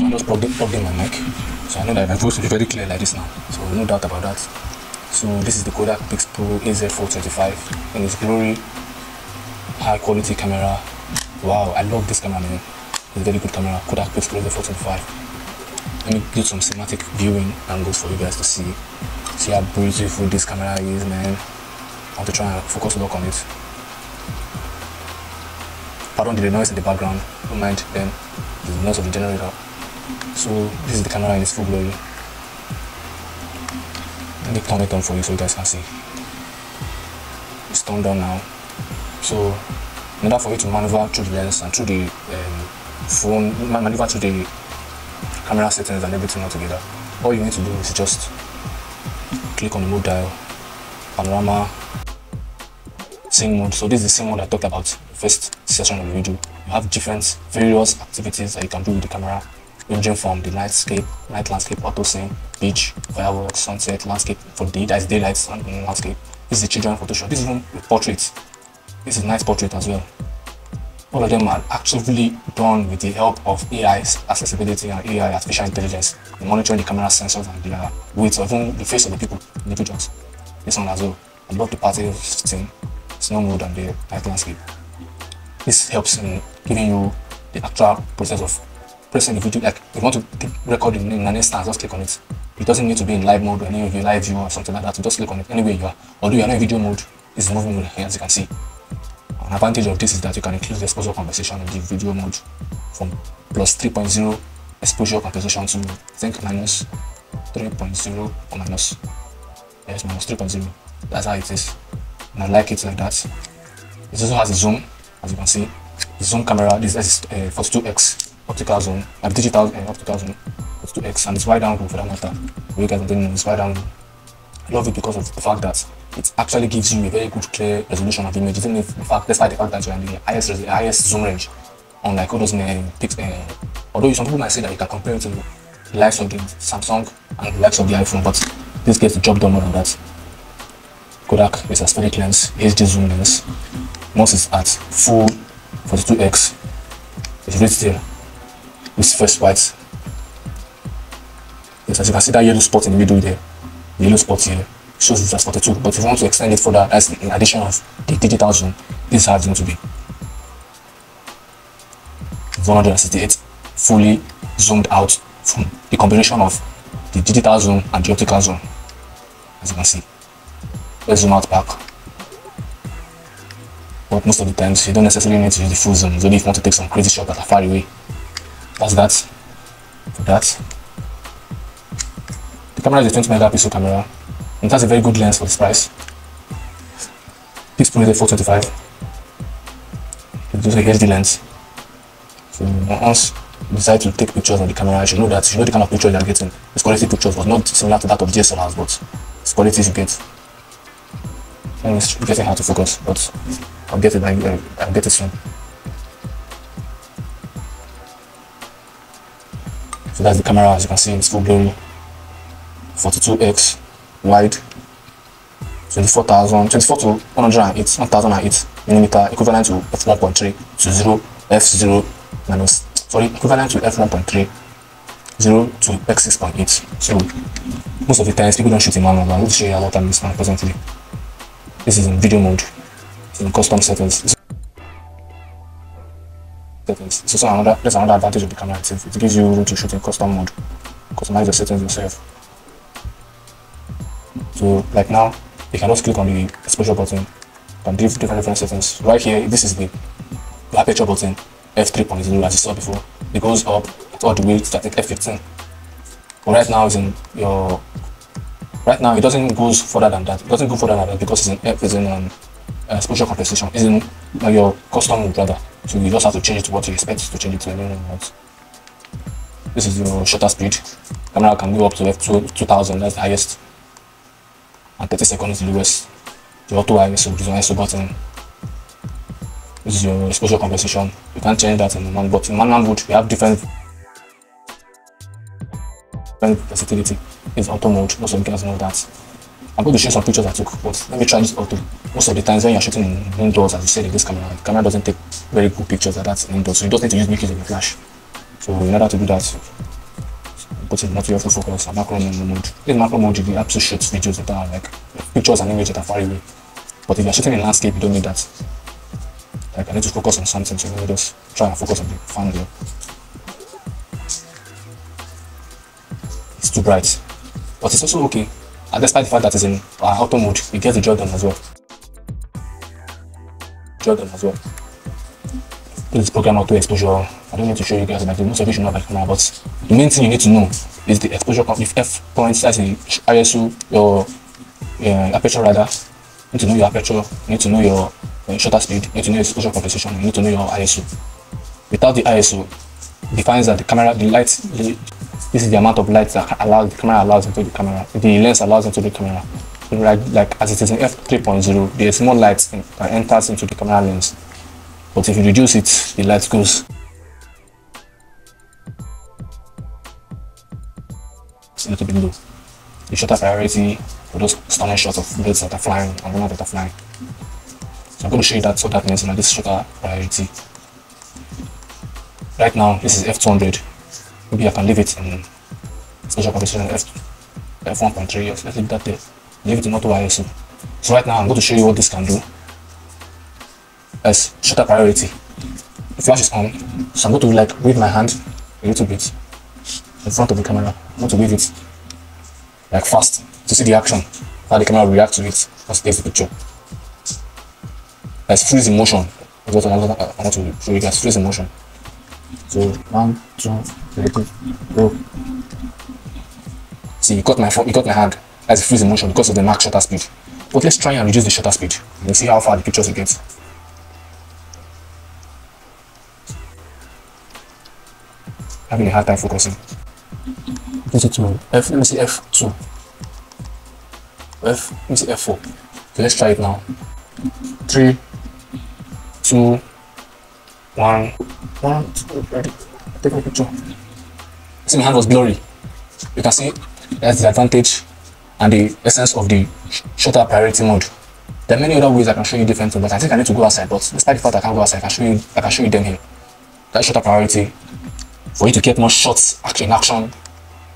I just plugged in my mic, so I know that my voice will be very clear like this now, so no doubt about that. So this is the Kodak pixpro AZ425 in its glory, high quality camera. Wow, I love this camera, man. It's a very good camera, Kodak pixpro AZ425. Let me do some cinematic viewing angles for you guys to see how beautiful this camera is, man. I want to try and focus a lot on it. Pardon the noise in the background, don't mind them, the noise of the generator. So this is the camera in its full glory. Let me turn it on for you so you guys can see. It's turned on now. So in order for you to maneuver through the lens and through the phone, maneuver through the camera settings and everything all together, all you need to do is just click on the mode dial, panorama, scene mode. So this is the scene mode I talked about first session of the video. You have different various activities that you can do with the camera, ranging from the night landscape, auto scene, beach, fireworks, sunset, landscape for day, that's daylight and landscape. This is the children Photoshop. This is even a portrait. This is night portrait as well. All of them are actually done with the help of AI accessibility and AI artificial intelligence, monitoring the camera sensors and the weight or even the face of the people, individuals. This one as well. I love the party thing, snow mode and the night landscape. This helps in giving you the actual process of pressing the video. Like if you want to record in an instance, just click on it. It doesn't need to be in live mode or any of your live view or something like that. You just click on it anywhere you are. Although you are not in video mode, this is moving mode here, as you can see. An advantage of this is that you can include the exposure compensation in the video mode from plus 3.0 exposure compensation to I think minus 3.0 or minus, yes, minus 3.0. That's how it is, and I like it like that. It also has a zoom, as you can see. The zoom camera, this is 42x optical zoom, digital optical zoom, 42x, and it's wide angle for that matter. You guys didn't know it's wide angle. I love it because of the fact that it actually gives you a very good clear resolution of the image, even if despite the fact that you're in the highest zoom range, unlike all those although some people might say that you can compare it to the likes of the Samsung and the likes of the iPhone, but this gets the job done more than that. Kodak is a spheric lens, HD zoom lens. Once it's at full 42x, it's right there. This first white. Yes, as you can see that yellow spot in the middle there, the yellow spot here shows it's at 42. But if you want to extend it further, as in addition of the digital zoom, this is how it's going to be 168, fully zoomed out from the combination of the digital zoom and the optical zoom, as you can see. Let's zoom out back. But most of the times you don't necessarily need to use the full zoom, only if you want to take some crazy shots that are far away. That's that. For that, the camera is a 20 megapixel camera. It has a very good lens for this price. Pixpro AZ425. It's just a HD lens. So once you decide to take pictures on the camera, you should know that you know the kind of picture you are getting. It's quality pictures, but not similar to that of DSLRs, but it's quality you get. And it's getting hard to focus, but I'll get it. I'll get it soon. So that's the camera, as you can see, in its full glory. 42x wide, 24 to 1008 millimeter, equivalent to f1.3 to 0 f0 minus, sorry, equivalent to f1.3 0 to x6.8. So most of the times people don't shoot in manual. I will show you a lot of this now presently. This is in video mode. It's in custom settings. It's also that's another advantage of the camera itself. It gives you room to shoot in custom mode. Customize the settings yourself. So like now, you can just click on the exposure button and do different settings. Right here, this is the aperture button, f3.0, as you saw before. It goes up all the way to I think f15. But right now it's in your it doesn't go further than that. It doesn't go further than that because it's in exposure compensation. It's in your custom mode rather. So you just have to change it to what you expect to change it to. This is your shutter speed. Camera can go up to f2000, that's the highest. And 30 seconds is the lowest. The auto ISO is an ISO button. This is your exposure compensation. You can't change that in manual, but in manual mode we have different versatility. It's auto mode. Most of you guys know that. I'm going to show some pictures I took, but let me try this auto. Most of the times when you're shooting in indoors, as you said in this camera, the camera doesn't take very good pictures like that indoors, so you just need to use use of your flash. So in order to do that, put in multi autofocus and macro mode. In macro mode, you can absolutely shoot videos that are like pictures and images that are far away. But if you're shooting in landscape, you don't need that. Like I need to focus on something, so let me just try and focus on the fan here. It's too bright, but it's also okay. And despite the fact that it's in auto mode, it gets the job done as well. This program auto exposure. I don't need to show you guys, like most of you should know about camera, but the main thing you need to know is the exposure. If f points as the ISO, your aperture radar, you need to know your aperture, you need to know your shutter speed, you need to know your exposure compensation, you need to know your ISO. Without the ISO, it defines that the camera, the light, this is the amount of light that the camera allows into the camera, the lens allows into the camera. So like as it is in f3.0, there's more light that enters into the camera lens. But if you reduce it, the light goes. It's a little bit low. The shutter priority for those stunning shots of birds that are flying and runners that are flying. So I'm going to show you that what that means in this shutter priority. Right now, this is f200. Maybe I can leave it in exposure compensation f1.3. Yes, let's leave that there. Leave it in auto ISO. So right now, I'm going to show you what this can do as shutter priority. The flash is on, so I'm going to like wave my hand a little bit in front of the camera. I'm going to wave it like fast to see the action, how the camera will react to it once it takes the picture. That's freeze in motion. That's what I want to show you guys. Freeze in motion. So 1, 2, 3, go. See, you got my hand. That's freeze in motion because of the max shutter speed. But let's try and reduce the shutter speed. You'll see how far the pictures will get. Having a hard time focusing. Let me see F2. Let me see F4. So let's try it now. 3, 2, 1, 2, ready. Take a picture. See, my hand was blurry. You can see that's the advantage and the essence of the shutter priority mode. There are many other ways I can show you different things, but I think I need to go outside. But despite the fact I can't go outside, I can show you them here. That shutter priority for you to get more shots in action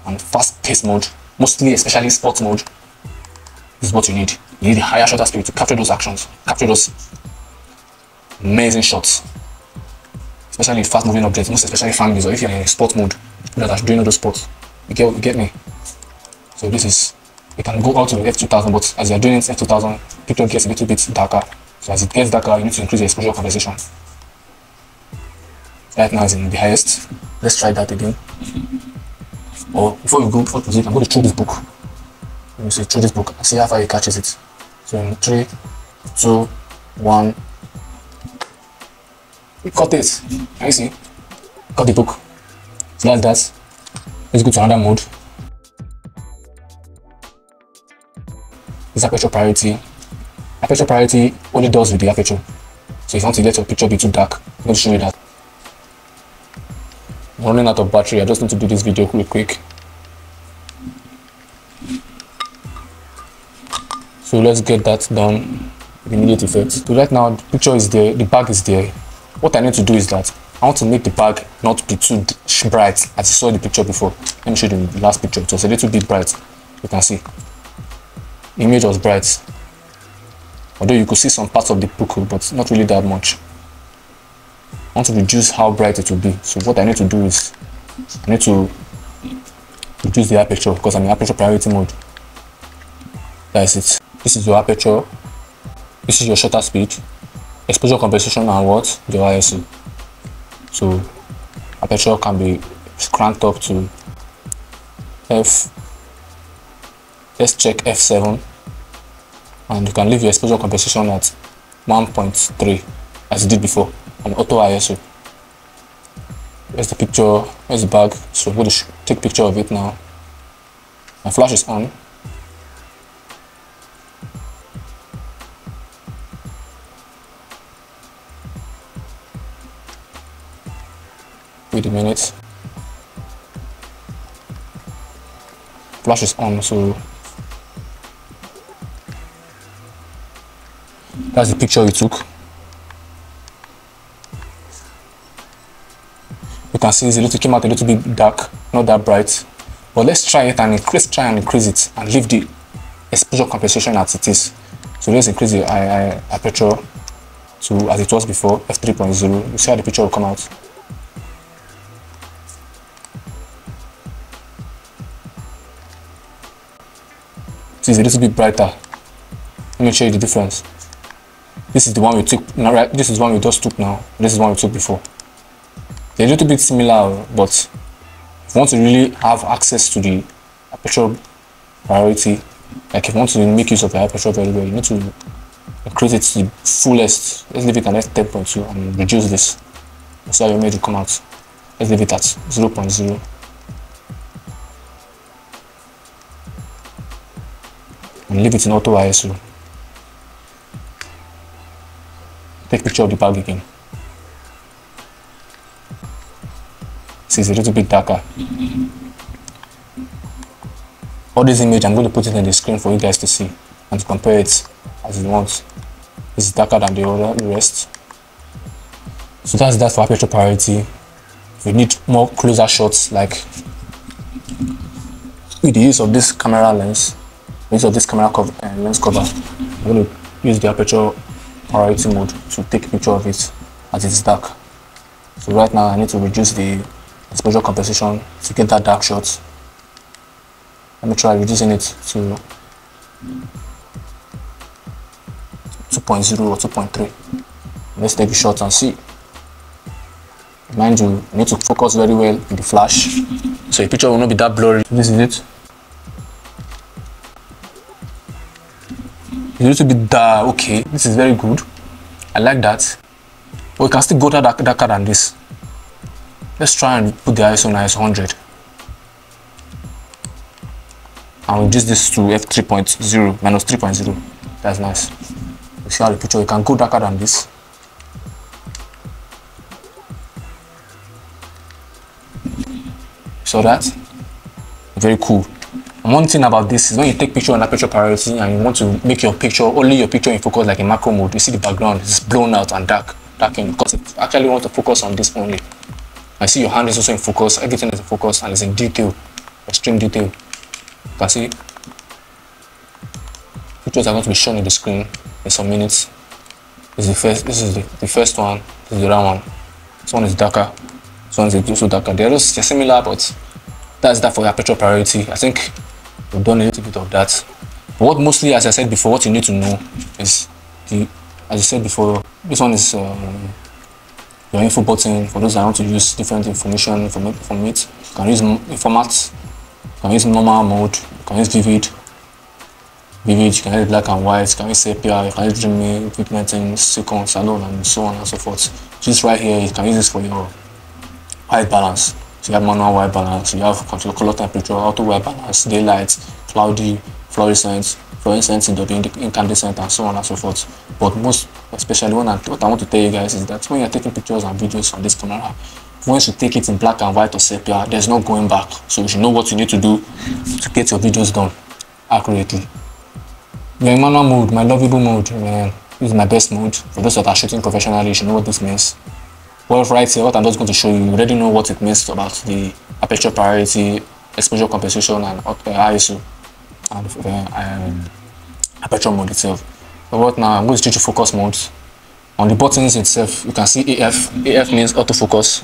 and fast-paced mode, mostly especially sports mode. This is what you need. You need a higher shutter speed to capture those actions, capture those amazing shots, especially fast-moving objects, most especially families, or if you're in sport mode, you know that doing all those sports. You get me? So this is, you can go out to f2000, but as you're doing it f2000, picture gets a little bit darker. So as it gets darker, you need to increase the exposure compensation. Right now it's in the highest. Let's try that again. Or before we go for music, I'm going to throw this book. Let me see, throw this book and see how far it catches it. So in 3, 2, 1. We cut it. Can you see? Cut the book. So that's that. Let's go to another mode. This aperture priority. Aperture priority only does with the aperture. So if you want to let your picture be too dark, I'm going to show you that. I'm running out of battery. I just need to do this video real quick. So let's get that done with immediate effect. So right now the picture is there, the bag is there. What I need to do is that I want to make the bag not be too bright as you saw in the picture before. Let me show you the last picture. It was a little bit bright. You can see the image was bright, although you could see some parts of the book, but not really that much. I want to reduce how bright it will be. So what I need to do is I need to reduce the aperture because I'm in aperture priority mode. That's it. This is your aperture. This is your shutter speed, exposure compensation, and what? Your ISO. So aperture can be cranked up to f. Let's check f7, and you can leave your exposure compensation at 1.3 as you did before on auto ISO. Here's the picture. Here's the bag. So I'm going to take a picture of it now. My flash is on. Wait a minute. Flash is on, so that's the picture we took. You can see it came out a little bit dark, not that bright. But let's try it and increase it and leave the exposure compensation as it is. So let's increase the aperture to as it was before, f3.0. You see how the picture will come out. It is a little bit brighter. Let me show you the difference. This is the one we took now, right? This is one we just took now. This is one we took before. They're a little bit similar, but if you want to really have access to the aperture priority, like if you want to make use of the aperture very well, you need to increase it to the fullest. Let's leave it at f10.2 and reduce this. That's how your image will come out. Let's leave it at 0.0. And leave it in auto ISO. Take picture of the bag again. See, it's a little bit darker. All this image, I'm going to put it in the screen for you guys to see and to compare it as you want. It's darker than the rest. So that's that for aperture priority. If you need more closer shots, like with the use of this camera lens, lens cover, I'm going to use the aperture priority mode to take a picture of it as it's dark. So right now I need to reduce the exposure compensation to get that dark shot. Let me try reducing it to 2.0 or 2.3. Let's take a shot and see. Mind you, you need to focus very well with the flash, so your picture will not be that blurry. This is it. It's a little bit dark. Okay, this is very good. I like that. But we can still go darker than this. Let's try and put the ISO on ISO 100. And reduce this to f3.0 minus 3.0. That's nice. You see how the picture, you can go darker than this. So that very cool. And one thing about this is when you take picture on aperture priority and you want to make your picture only your picture in focus like in macro mode, you see the background is blown out and darkened because it actually want to focus on this only. I see your hand is also in focus, everything is in focus and it's in detail, extreme detail. You can see pictures are going to be shown on the screen in some minutes. This is the first one, this is the other one. This one is darker, this one is also darker. They're similar, but that's that for aperture priority. I think we've done a little bit of that. But what mostly, as I said before, what you need to know is as I said before, this one is your info button for those that want to use different information from it. You can use formats, you can use normal mode, you can use vivid, you can use black and white, you can use sepia, you can use jumia, VidEditing, second, salon, and so on and so forth. Just right here, you can use this for your white balance. So you have manual white balance, you have control color temperature, auto white balance, daylight, cloudy, fluorescent, incandescent, and so on and so forth. But most especially what I want to tell you guys is that when you're taking pictures and videos on this camera, once you take it in black and white or sepia, there's no going back. So you should know what you need to do to get your videos done accurately. You're in manual mode, my lovable mode, man. This is my best mode. For those that are shooting professionally, you should know what this means. Well, right here, what I'm just going to show you, you already know what it means about the aperture priority, exposure compensation, and ISO, and aperture mode itself. But what now, I'm going to teach you focus modes. On the buttons itself, you can see AF. AF means autofocus.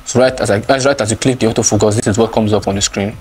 So right as you click the autofocus, this is what comes up on the screen.